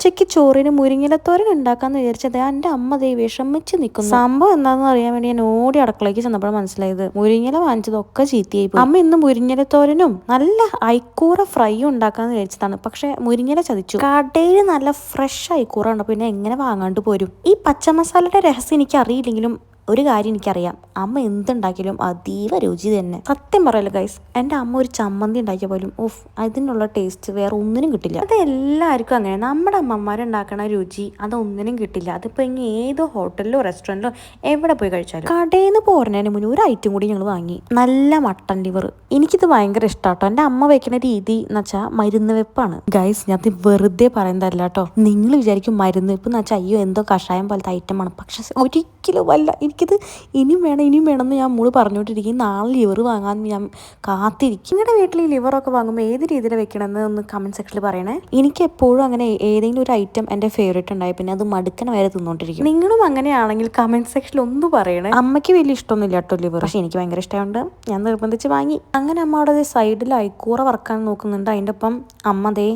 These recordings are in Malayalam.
ഉച്ചയ്ക്ക് ചോറിന് മുരിങ്ങയിലത്തോരൻ ഉണ്ടാക്കാന്ന് വിചാരിച്ചത് എൻ്റെ അമ്മ ദേ വിഷമിച്ച് നിൽക്കുന്നു. സംഭവം എന്താണെന്ന് അറിയാൻ വേണ്ടി ഞാൻ ഓടി അടുക്കളയ്ക്ക് ചെന്നപ്പോൾ മനസ്സിലായത് മുരിങ്ങയില വാങ്ങിച്ചതൊക്കെ ചീത്തയായി പോയി. അമ്മ ഇന്ന് മുരിങ്ങയിലത്തോരനും നല്ല ഐക്കൂറ ഫ്രൈയും ഉണ്ടാക്കാന്ന് വിചാരിച്ചതാണ്. പക്ഷെ മുരിങ്ങയില ചതിച്ചു. കടയിൽ നല്ല ഫ്രഷ് ഐക്കൂറ ഉണ്ട്, പിന്നെ എങ്ങനെ വാങ്ങാണ്ട് പോരും. ഈ പച്ചമസാലയുടെ രഹസ്യം എനിക്ക് അറിയില്ലെങ്കിലും ഒരു കാര്യം എനിക്കറിയാം, അമ്മ എന്തുണ്ടാക്കിയാലും അതീവ രുചി തന്നെ. സത്യം പറയല്ലോ ഗൈസ്, എൻ്റെ അമ്മ ഒരു ചമ്മന്തി ഉണ്ടാക്കിയ പോലും ഓഫ് അതിനുള്ള ടേസ്റ്റ് വേറെ ഒന്നിനും കിട്ടില്ല. അത് എല്ലാവർക്കും അങ്ങനെ, നമ്മുടെ അമ്മമാരുണ്ടാക്കണ രുചി അതൊന്നിനും കിട്ടില്ല. അതിപ്പോൾ ഇനി ഏതോ ഹോട്ടലിലോ റെസ്റ്റോറൻറ്റിലോ എവിടെ പോയി കഴിച്ചാലും. കടയിൽ നിന്ന് പോരുന്നതിന് മുന്നേ ഒരു ഐറ്റം കൂടി ഞങ്ങൾ വാങ്ങി, നല്ല മട്ടൻ ലിവർ. എനിക്കിത് ഭയങ്കര ഇഷ്ടമാട്ടോ. എൻ്റെ അമ്മ വയ്ക്കുന്ന രീതി എന്ന് വെച്ചാൽ മരുന്ന് വെപ്പാണ് ഗൈസ്. ഞാൻ വെറുതെ പറയുന്നതല്ല കേട്ടോ. നിങ്ങൾ വിചാരിക്കും മരുന്ന് വെപ്പ് എന്ന് വെച്ചാൽ അയ്യോ എന്തോ കഷായം പോലത്തെ ഐറ്റമാണ്, പക്ഷെ ഒരിക്കലും അല്ല. എനിക്കിത് ഇനിയും വേണം എന്ന് ഞാൻ മോള് പറഞ്ഞുകൊണ്ടിരിക്കും. നാളെ ലിവർ വാങ്ങാൻ ഞാൻ കാത്തിരിക്കും. നിങ്ങളുടെ വീട്ടിൽ ഈ ലിവറൊക്കെ വാങ്ങുമ്പോൾ ഏത് രീതിയിൽ വെക്കണമെന്ന് ഒന്ന് കമൻറ്റ് സെക്ഷനിൽ പറയണേ. എനിക്ക് എപ്പോഴും അങ്ങനെ ഏതെങ്കിലും ഒരു ഐറ്റം എൻ്റെ ഫേവറേറ്റ് ഉണ്ടായി പിന്നെ അത് മടുക്കണ വരെ തിന്നോണ്ടിരിക്കും. നിങ്ങളും അങ്ങനെയാണെങ്കിൽ കമൻറ്റ് സെക്ഷനിൽ ഒന്ന് പറയണേ. അമ്മയ്ക്ക് വലിയ ഇഷ്ടമൊന്നുമില്ല കേട്ടോ ലിവർ, പക്ഷെ എനിക്ക് ഭയങ്കര ഇഷ്ടമുണ്ട്. ഞാൻ നിർബന്ധിച്ച് വാങ്ങി. അങ്ങനെ അമ്മ അവിടെ സൈഡിൽ ഐക്കൂറ വറക്കാൻ നോക്കുന്നുണ്ട്. അതിൻ്റെ ഒപ്പം അമ്മ ദേ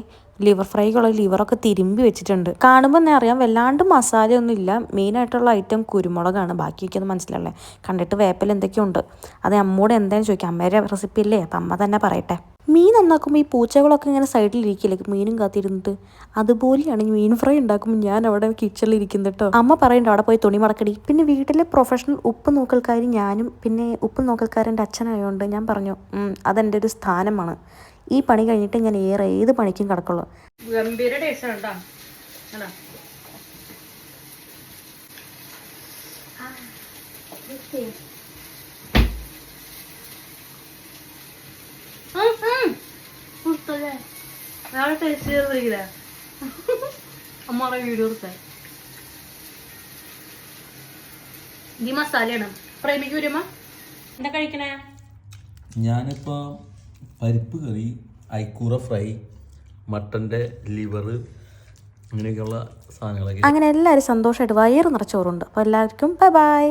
ലിവർ ഫ്രൈക്കുള്ള ലിവറൊക്കെ തിരുമ്പി വെച്ചിട്ടുണ്ട്. കാണുമ്പോൾ തന്നെ അറിയാം വല്ലാണ്ട് മസാലയൊന്നും ഇല്ല. മെയിനായിട്ടുള്ള ഐറ്റം കുരുമുളകാണ്. ബാക്കിയൊക്കെ അത് മനസ്സിലല്ലേ, കണ്ടിട്ട് വേപ്പിൽ എന്തൊക്കെയുണ്ട്. അത് അമ്മോട് എന്തായാലും ചോദിക്കാം, അമ്മേരെ റെസിപ്പി അല്ലേ, അപ്പം അമ്മ തന്നെ പറയട്ടെ. മീൻ നന്നാക്കുമ്പോൾ ഈ പൂച്ചകളൊക്കെ ഇങ്ങനെ സൈഡിലിരിക്കില്ലേ മീനും കാത്തിരുന്നിട്ട്, അതുപോലെയാണ് മീൻ ഫ്രൈ ഉണ്ടാക്കുമ്പോൾ ഞാൻ അവിടെ കിച്ചണിൽ ഇരിക്കുന്നത് കേട്ടോ. അമ്മ പറയുന്നുണ്ട് അവിടെ പോയി തുണി മടക്കടി. പിന്നെ വീട്ടിലെ പ്രൊഫഷണൽ ഉപ്പ് നോക്കൽക്കാരി ഞാനും, പിന്നെ ഉപ്പ് നോക്കൽക്കാരൻ്റെ അച്ഛനായതുകൊണ്ട് ഞാൻ പറഞ്ഞു അതെൻ്റെ ഒരു സ്ഥാനമാണ്. ഈ പണി കഴിഞ്ഞിട്ട് ഞാൻ ഏത് പണിക്കും കിടക്കുള്ളൂ. ഗംഭീര ടേസ്റ്റ് ആണ് കേട്ടോ. വീഡിയോ ഈ മസാലയാണ് പ്രേമിക്ക് വരുമ്പോ എന്താ കഴിക്കണേ? ഞാനിപ്പോൾ പരിപ്പ് കറി, ഐക്കൂറ ഫ്രൈ, മട്ടൻ്റെ ലിവർ, അങ്ങനെയൊക്കെയുള്ള സാധനങ്ങളൊക്കെ. അങ്ങനെ എല്ലാവരും സന്തോഷമായിട്ട് വയറ് നിറച്ചോറുണ്ട്. അപ്പോൾ എല്ലാവർക്കും ബൈ ബൈ.